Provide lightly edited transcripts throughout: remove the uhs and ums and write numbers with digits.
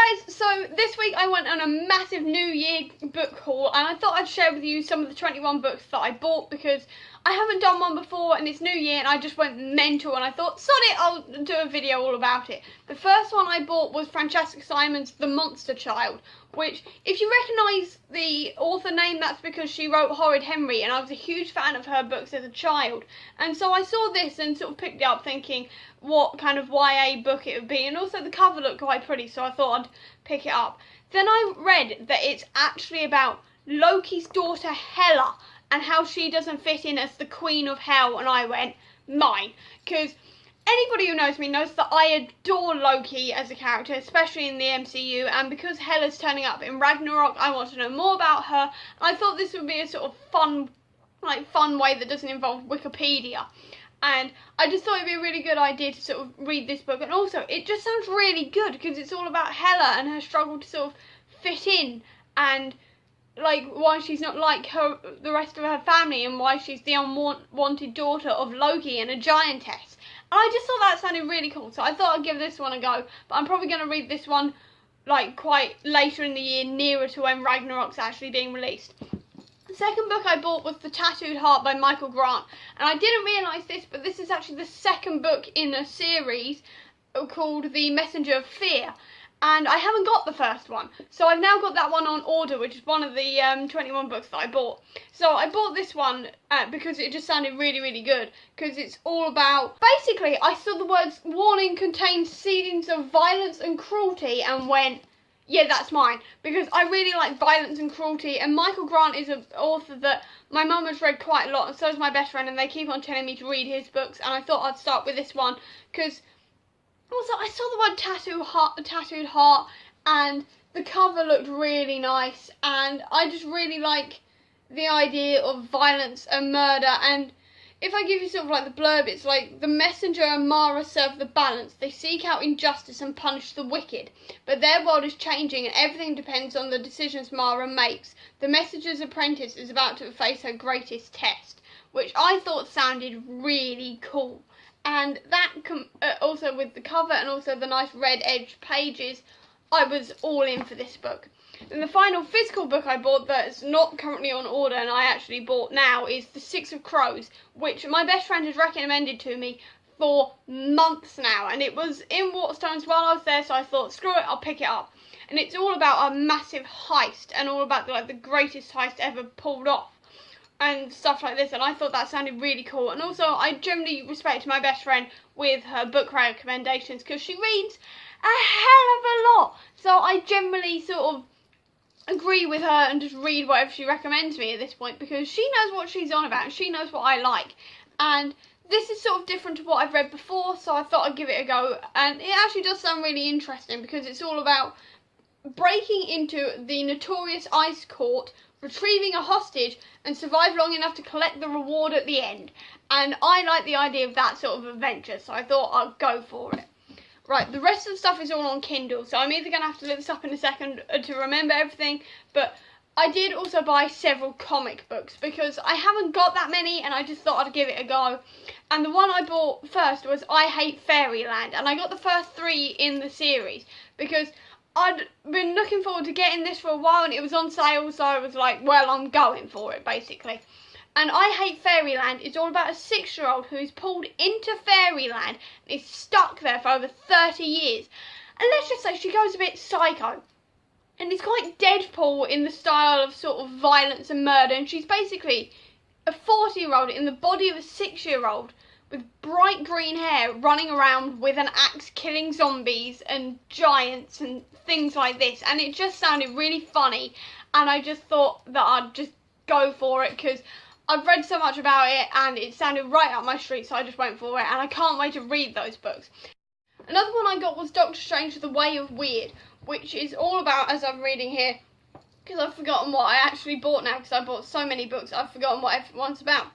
Hi guys, so this week I went on a massive New Year book haul and I thought I'd share with you some of the 21 books that I bought because I haven't done one before and it's New Year and I just went mental and I thought, sod it, I'll do a video all about it. The first one I bought was Francesca Simon's The Monster Child, which, if you recognise the author name, that's because she wrote Horrid Henry and I was a huge fan of her books as a child. And so I saw this and sort of picked it up thinking what kind of YA book it would be, and also the cover looked quite pretty, so I thought I'd pick it up. Then I read that it's actually about Loki's daughter Hela and how she doesn't fit in as the Queen of Hell, and I went, mine. Because anybody who knows me knows that I adore Loki as a character, especially in the MCU, and because Hela's turning up in Ragnarok, I want to know more about her. I thought this would be a sort of fun way that doesn't involve Wikipedia. And I just thought it'd be a really good idea to sort of read this book. And also, it just sounds really good because it's all about Hela and her struggle to sort of fit in and like why she's not like the rest of her family and why she's the unwanted daughter of Loki and a giantess. And I just thought that sounded really cool, so I thought I'd give this one a go. But I'm probably going to read this one like quite later in the year, nearer to when Ragnarok's actually being released. The second book I bought was The Tattooed Heart by Michael Grant, and I didn't realise this, but this is actually the second book in a series called The Messenger of Fear, and I haven't got the first one, so I've now got that one on order, which is one of the 21 books that I bought. So I bought this one because it just sounded really, really good, because it's all about, basically I saw the words warning contains scenes of violence and cruelty and went, yeah, that's mine, because I really like violence and cruelty, and Michael Grant is an author that my mum has read quite a lot, and so is my best friend, and they keep on telling me to read his books, and I thought I'd start with this one, because also I saw the word tattooed heart, and the cover looked really nice, and I just really like the idea of violence and murder. And if I give you sort of like the blurb, it's like, the messenger and Mara serve the balance. They seek out injustice and punish the wicked. But their world is changing and everything depends on the decisions Mara makes. The messenger's apprentice is about to face her greatest test, which I thought sounded really cool. And that, also with the cover and also the nice red edged pages, I was all in for this book. And the final physical book I bought that's not currently on order and I actually bought now is The Six of Crows, which my best friend has recommended to me for months now. And it was in Waterstones while I was there, so I thought, screw it, I'll pick it up. And it's all about a massive heist and all about the greatest heist ever pulled off and stuff like this. And I thought that sounded really cool. And also, I generally respect my best friend with her book recommendations because she reads a hell of a lot. So I generally sort of agree with her and just read whatever she recommends me at this point because she knows what she's on about and she knows what I like. And this is sort of different to what I've read before, so I thought I'd give it a go. And it actually does sound really interesting because it's all about breaking into the notorious Ice Court, retrieving a hostage and survive long enough to collect the reward at the end. And I like the idea of that sort of adventure, so I thought I'd go for it. Right, the rest of the stuff is all on Kindle, so I'm either going to have to look this up in a second to remember everything, but I did also buy several comic books because I haven't got that many and I just thought I'd give it a go. And the one I bought first was I Hate Fairyland, and I got the first 3 in the series because I'd been looking forward to getting this for a while and it was on sale, so I was like, well, I'm going for it, basically. And I Hate Fairyland is all about a 6-year-old who is pulled into fairyland and is stuck there for over 30 years. And let's just say she goes a bit psycho. And it's quite Deadpool in the style of sort of violence and murder. And she's basically a 40-year-old in the body of a 6-year-old with bright green hair running around with an axe killing zombies and giants and things like this. And it just sounded really funny. And I just thought that I'd just go for it because I've read so much about it and it sounded right up my street, so I just went for it and I can't wait to read those books. Another one I got was Doctor Strange The Way of Weird, which is all about, as I'm reading here, because I've forgotten what I actually bought now because I bought so many books, I've forgotten what everyone's about.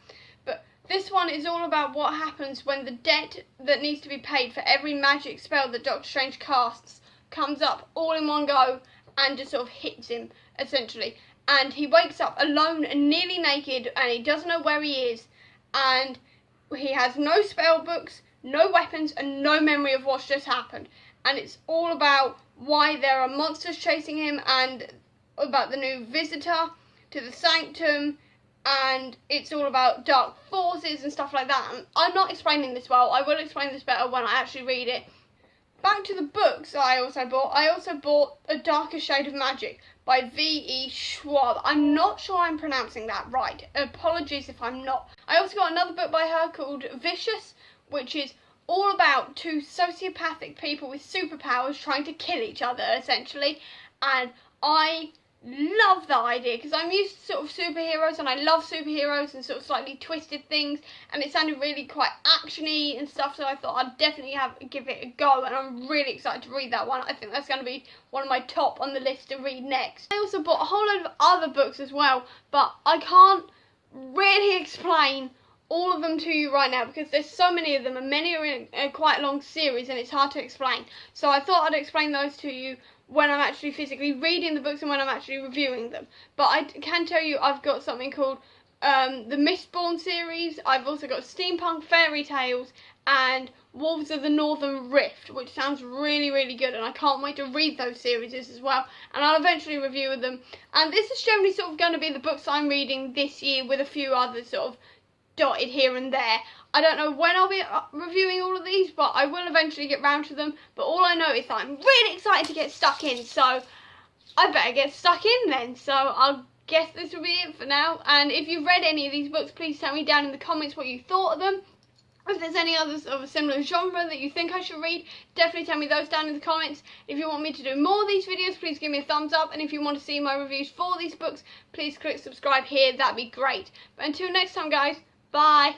But this one is all about what happens when the debt that needs to be paid for every magic spell that Doctor Strange casts comes up all in one go and just sort of hits him, essentially. And he wakes up alone and nearly naked and he doesn't know where he is and he has no spell books, no weapons and no memory of what's just happened. and it's all about why there are monsters chasing him and about the new visitor to the sanctum, and it's all about dark forces and stuff like that. And I'm not explaining this well. I will explain this better when I actually read it. Back to the books that I also bought A Darker Shade of Magic by V.E. Schwab. I'm not sure I'm pronouncing that right. Apologies if I'm not. I also got another book by her called Vicious, which is all about two sociopathic people with superpowers trying to kill each other, essentially. And I love that idea because I'm used to sort of superheroes, and I love superheroes and sort of slightly twisted things, and it sounded really quite actiony and stuff, so I thought I'd definitely give it a go, and I'm really excited to read that one. I think that's going to be one of my top on the list to read next. I also bought a whole load of other books as well, but I can't really explain all of them to you right now because there's so many of them, and many are in a quite long series, and it's hard to explain. So I thought I'd explain those to you when I'm actually physically reading the books and when I'm actually reviewing them. But I can tell you I've got something called the Mistborn series. I've also got Steampunk Fairy Tales and Wolves of the Northern Rift, which sounds really, really good, and I can't wait to read those series as well, and I'll eventually review them. And this is generally sort of going to be the books I'm reading this year, with a few others sort of dotted here and there. I don't know when I'll be reviewing all of these, but I will eventually get round to them. But all I know is that I'm really excited to get stuck in, so I better get stuck in then. So I'll guess this will be it for now. And if you've read any of these books, please tell me down in the comments what you thought of them. If there's any others of a similar genre that you think I should read, definitely tell me those down in the comments. If you want me to do more of these videos, please give me a thumbs up. And if you want to see my reviews for these books, please click subscribe here. That'd be great. But until next time, guys, bye.